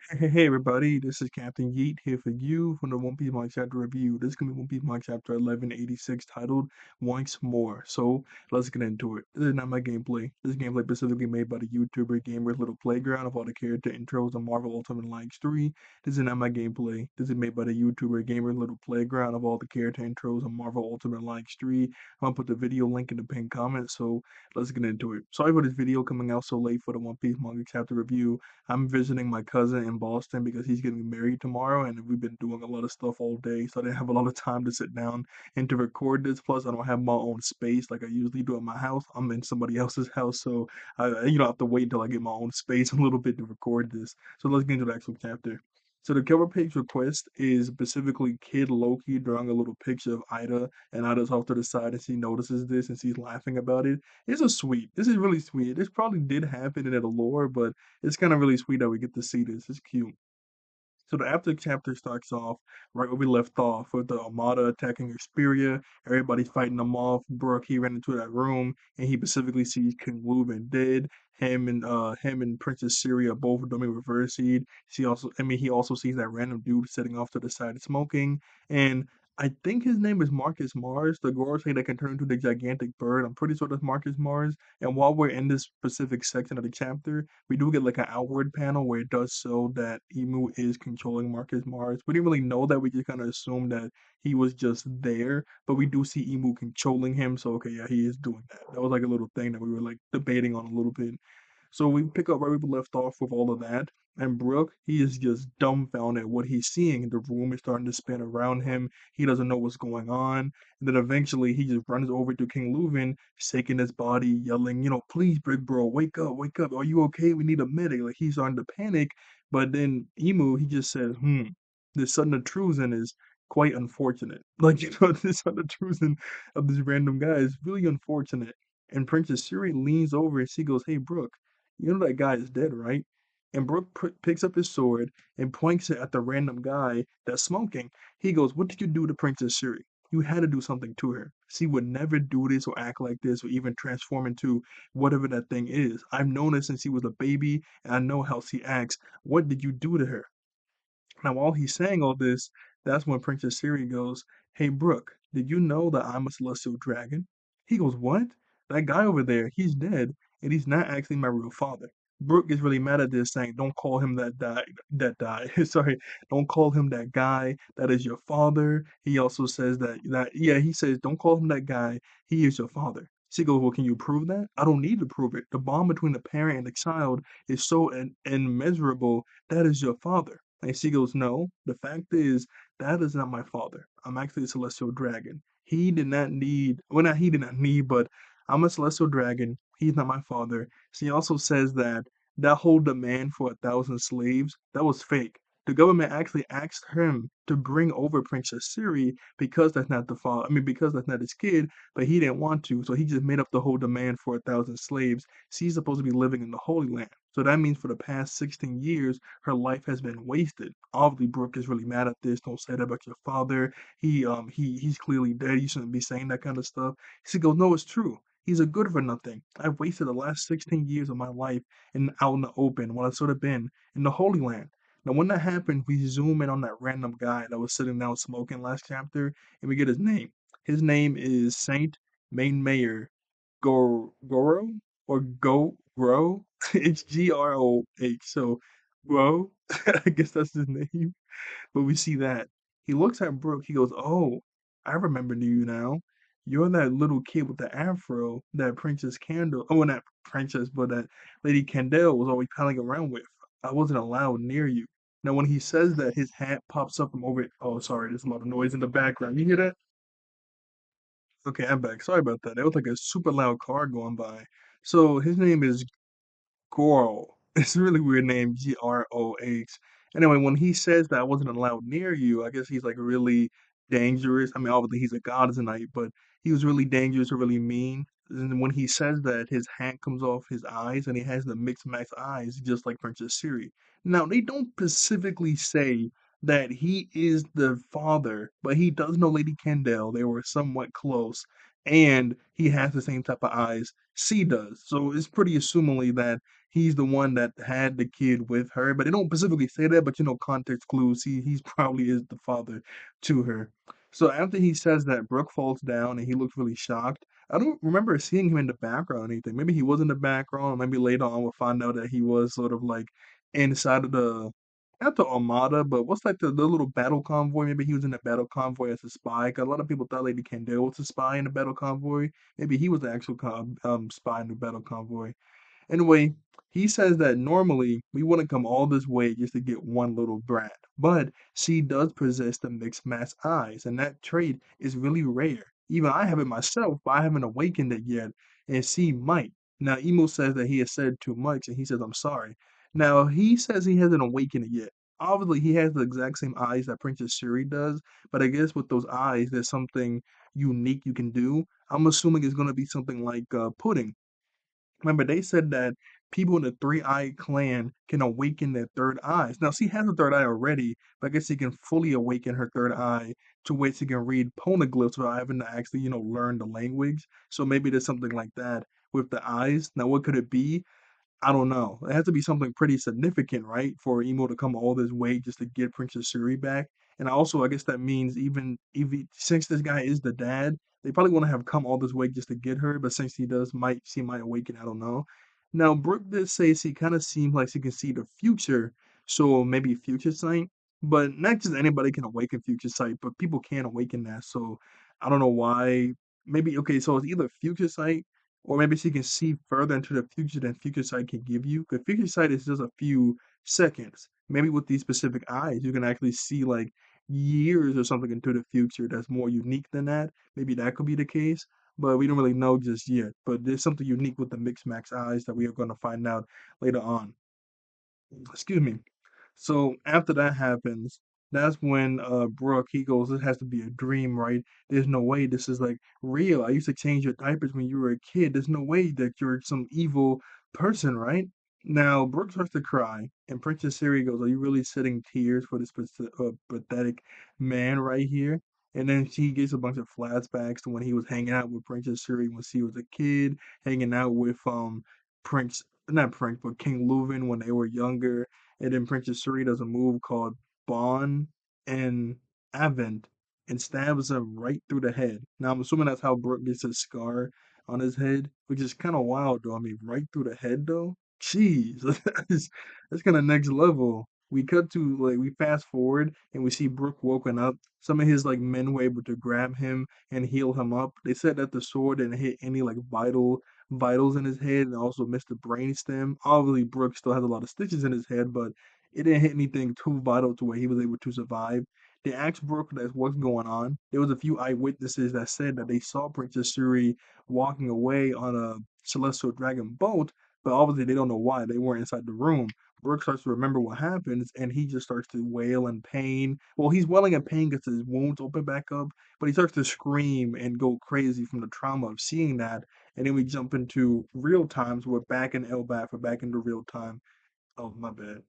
Hey everybody, this is Captain Yeet here for you from the One Piece Manga chapter review. This is gonna be One Piece Manga chapter 1186 titled Once More. So let's get into it. This is not my gameplay. This is gameplay specifically made by the YouTuber Gamer's Little Playground of all the character intros on Marvel Ultimate Alliance 3. This is not my gameplay. This is made by the YouTuber Gamer's Little Playground of all the character intros on Marvel Ultimate Alliance 3. I'm gonna put the video link in the pinned comment, so let's get into it. Sorry for this video coming out so late for the One Piece Manga chapter review. I'm visiting my cousin in Boston because he's getting married tomorrow, and we've been doing a lot of stuff all day, so I didn't have a lot of time to sit down and to record this. Plus, I don't have my own space like I usually do at my house. I'm in somebody else's house, so I have to wait until I get my own space a little bit to record this. So let's get into the actual chapter. So the cover page request is specifically Kid Loki drawing a little picture of Ida, and Ida's off to the side, and she notices this, and she's laughing about it. It's a sweet. This is really sweet. This probably did happen in the lore, but it's kind of really sweet that we get to see this. It's cute. So the after chapter starts off right where we left off with the Armada attacking Xperia. Everybody's fighting them off. Brooke, he ran into that room and he specifically sees King Ruben dead. Him and Princess Syria both doing reverse seed. He also sees that random dude sitting off to the side smoking. And I think his name is Marcus Mars, the Gorosei that can turn into the gigantic bird. I'm pretty sure that's Marcus Mars. And while we're in this specific section of the chapter, we do get like an outward panel where it does show that Emu is controlling Marcus Mars. We didn't really know that. We just kind of assumed that he was just there, but we do see Emu controlling him. So okay, yeah, he is doing that. That was like a little thing that we were like debating on a little bit. So we pick up where we left off with all of that. And Brooke, he is just dumbfounded at what he's seeing. The room is starting to spin around him. He doesn't know what's going on. And then eventually he just runs over to King Leuven, shaking his body, yelling, please, big bro, wake up, wake up. Are you okay? We need a medic. Like he's starting to panic. But then Emu, he just says, this sudden intrusion is quite unfortunate. Like, this sudden intrusion of this random guy is really unfortunate. And Princess Siri leans over and she goes, hey, Brooke, you know that guy is dead, right? And Brooke picks up his sword and points it at the random guy that's smoking. He goes, what did you do to Princess Siri? You had to do something to her. She would never do this or act like this or even transform into whatever that thing is. I've known her since she was a baby and I know how she acts. What did you do to her? Now, while he's saying all this, that's when Princess Siri goes, hey, Brooke, did you know that I'm a celestial dragon? He goes, what? That guy over there, he's dead, and he's not actually my real father. Brooke gets really mad at this, saying, don't call him sorry, don't call him that guy. That is your father. He also says yeah, he says, don't call him that guy. He is your father. She goes, well, can you prove that? I don't need to prove it. The bond between the parent and the child is so immeasurable. That is your father. And she goes, no, the fact is, that is not my father. I'm actually a celestial dragon. He did not need, well, not he did not need, but I'm a celestial dragon. He's not my father. She also says that that whole demand for 1,000 slaves, that was fake. The government actually asked him to bring over Princess Siri because that's not the father. I mean, because that's not his kid, but he didn't want to. So he just made up the whole demand for 1,000 slaves. She's supposed to be living in the Holy Land. So that means for the past 16 years, her life has been wasted. Obviously, Brooke is really mad at this. Don't say that about your father. He's clearly dead. You shouldn't be saying that kind of stuff. She goes, no, it's true. He's a good for nothing. I've wasted the last 16 years of my life out in the open when I should have been in the Holy Land. Now, when that happened, we zoom in on that random guy that was sitting down smoking last chapter, and we get his name. His name is Saint Main Mayor Goro or Gro. It's Groh. So Gro, I guess that's his name. But we see that. He looks at Brooke, he goes, oh, I remember you now. You're that little kid with the afro that Princess Candle, oh, not Princess, but that Lady Candle was always palling around with. I wasn't allowed near you. Now, when he says that, his hat pops up from over it. Oh, sorry, there's a lot of noise in the background. You hear that? Okay, I'm back. Sorry about that. It was like a super loud car going by. So his name is Goro. It's a really weird name, Groh. Anyway, when he says that I wasn't allowed near you, I guess he's like really dangerous. I mean, obviously he's a god tonight, but he was really dangerous or really mean. And when he says that, his hat comes off his eyes and he has the mixed match eyes, just like Princess Siri. Now, they don't specifically say that he is the father, but he does know Lady Kendall. They were somewhat close. and he has the same type of eyes C does. So it's pretty assumingly that he's the one that had the kid with her, but they don't specifically say that, but context clues. He's probably is the father to her. So after he says that, Brooke falls down and he looks really shocked. I don't remember seeing him in the background or anything. Maybe he was in the background. Maybe later on we'll find out that he was sort of like inside of the not the armada, but what's like the little battle convoy? Maybe he was in the battle convoy as a spy. 'Cause a lot of people thought Lady Candle was a spy in the battle convoy. Maybe he was the actual spy in the battle convoy. Anyway, he says that normally we wouldn't come all this way just to get one little brat, but she does possess the mixed match eyes, and that trait is really rare. Even I have it myself, but I haven't awakened it yet, and she might. Now, Emo says that he has said too much, and he says, I'm sorry. Now, he says he hasn't awakened it yet. Obviously, he has the exact same eyes that Princess Shuri does, but I guess with those eyes, there's something unique you can do. I'm assuming it's going to be something like pudding. Remember, they said that people in the three-eyed clan can awaken their third eyes. Now, she has a third eye already, but I guess she can fully awaken her third eye to where she can read poneglyphs without having to actually, learn the language. So maybe there's something like that with the eyes. Now, what could it be? I don't know. It has to be something pretty significant, right, for Emo to come all this way just to get Princess Shuri back. And also, I guess that means even since this guy is the dad, they probably want to have come all this way just to get her. But since he does, might she might awaken. I don't know. Now, Brooke did say she kind of seems like she can see the future, so maybe future sight. But not just anybody can awaken future sight, but people can awaken that. So I don't know why. Maybe okay. So it's either future sight or maybe she can see further into the future than future sight can give you. Because future sight is just a few seconds. Maybe with these specific eyes, you can actually see like years or something into the future that's more unique than that. Maybe that could be the case, but we don't really know just yet. But there's something unique with the mixed max eyes that we are going to find out later on. Excuse me. So after that happens, that's when Brooke he goes, this has to be a dream, right? There's no way this is like real. I used to change your diapers when you were a kid. There's no way that you're some evil person, right? Now Brooke starts to cry, and Princess Siri goes, "Are you really shedding tears for this pathetic man right here?" And then she gets a bunch of flashbacks to when he was hanging out with Princess Siri when she was a kid, hanging out with Prince, not Prince, but King Leuven when they were younger, and then Princess Shuri does a move called Bon and Avent and stabs him right through the head. Now I'm assuming that's how Brooke gets his scar on his head, which is kind of wild though. I mean, right through the head though. Jeez, that's kind of next level. We cut to like we fast forward and we see Brooke woken up. Some of his like men were able to grab him and heal him up. They said that the sword didn't hit any like vitals in his head and also missed the brain stem. Obviously, Brooke still has a lot of stitches in his head, but it didn't hit anything too vital to where he was able to survive. They asked Brooke that's what's going on. There was a few eyewitnesses that said that they saw Princess Shuri walking away on a celestial dragon boat, but obviously they don't know why. They weren't inside the room. Brooke starts to remember what happens, and he just starts to wail in pain. Well, he's wailing in pain because his wounds open back up, but he starts to scream and go crazy from the trauma of seeing that. And then we jump into real times. We're back in Elbaf. We're back into real time. Oh, my bad.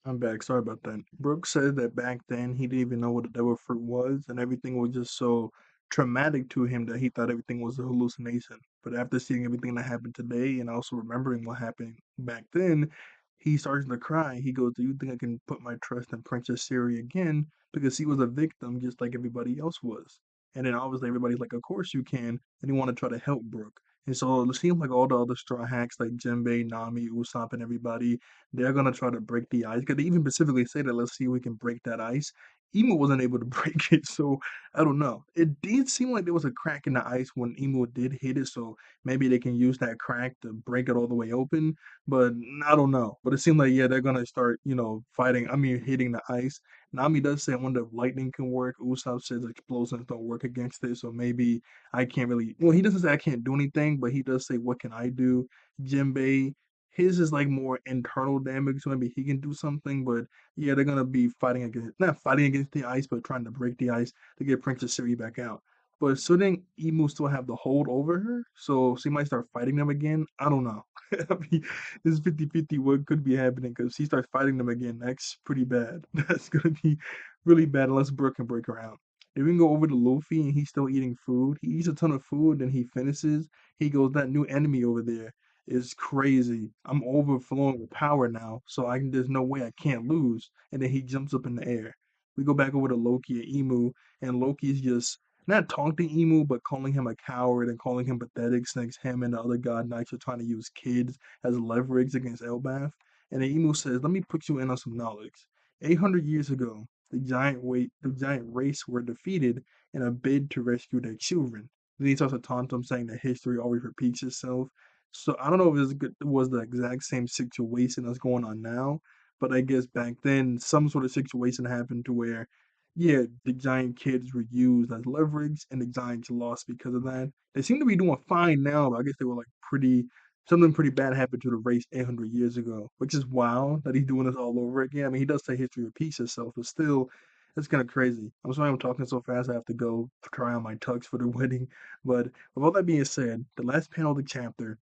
I'm back. Sorry about that. Brooks said that back then he didn't even know what the devil fruit was, and everything was just so traumatic to him that he thought everything was a hallucination. But after seeing everything that happened today and also remembering what happened back then, he starts to cry. He goes, "Do you think I can put my trust in Princess Siri again? Because she was a victim just like everybody else was." And then obviously everybody's like, "Of course you can." And he want to try to help Brooke. And so it seems like all the other straw hacks like Jinbei, Nami, Usopp, and everybody they're gonna try to break the ice. Cause they even specifically say that let's see if we can break that ice. Emu wasn't able to break it, so I don't know. It did seem like there was a crack in the ice when Emu did hit it, so maybe they can use that crack to break it all the way open. But I don't know. But it seemed like yeah, they're gonna start, fighting. I mean, hitting the ice. Nami does say I wonder if lightning can work. Usopp says explosions don't work against it, so maybe I can't really. Well, he doesn't say I can't do anything, but he does say what can I do. Jinbei his is like more internal damage, so maybe he can do something. But yeah, they're gonna be fighting against not fighting against the ice, but trying to break the ice to get Princess Siri back out. But shouldn't Emu still have the hold over her? So she might start fighting them again. I don't know. I mean, this 50-50 what could be happening because she starts fighting them again. That's pretty bad. That's gonna be really bad unless Brooke can break her out. Then we can go over to Luffy and he's still eating food. He eats a ton of food, and he finishes. He goes, that new enemy over there is crazy. I'm overflowing with power now, so I can. There's no way I can't lose. And then he jumps up in the air. We go back over to Loki and Emu, and Loki's just not taunting Emu, but calling him a coward and calling him pathetic, since him and the other god knights are trying to use kids as leverage against Elbaf. And then Emu says, "Let me put you in on some knowledge. 800 years ago, the giant race were defeated in a bid to rescue their children." Then he starts to taunt them, saying that history always repeats itself. So I don't know if it was the exact same situation that's going on now, but I guess back then some sort of situation happened to where, yeah, the giant kids were used as leverage, and the giants lost because of that. They seem to be doing fine now, but I guess they were like something pretty bad happened to the race 800 years ago, which is wild that he's doing this all over again. I mean, he does say history repeats itself, but still, it's kind of crazy. I'm sorry I'm talking so fast. I have to go try on my tux for the wedding. But with all that being said, the last panel of the chapter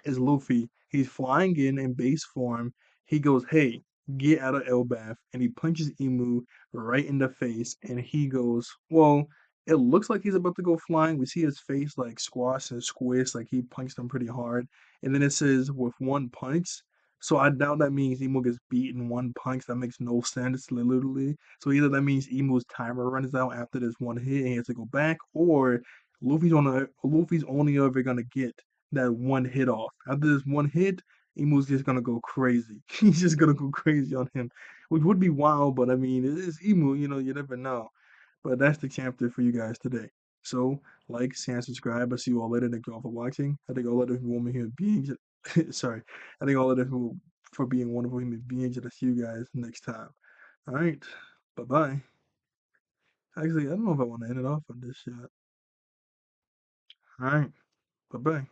is Luffy. He's flying in base form. He goes, "Hey, get out of Elbaf," and he punches Emu right in the face. And he goes, "Well, it looks like he's about to go flying. We see his face like squash and squish, like he punched him pretty hard." And then it says with one punch. So I doubt that means Emu gets beat in one punch. That makes no sense, literally. So either that means Emu's timer runs out after this one hit and he has to go back, or Luffy's only ever gonna get that one hit off. After this one hit, Emu's just gonna go crazy. He's just gonna go crazy on him, which would be wild. But I mean, it's Emu. You never know. But that's the chapter for you guys today. So like, share, and subscribe. I'll see you all later. Thank you all for watching. I think all of you women human beings. Sorry, I think all of you for being wonderful human beings. And I'll see you guys next time. All right. Bye bye. Actually, I don't know if I want to end it off on this shot. All right. Bye bye.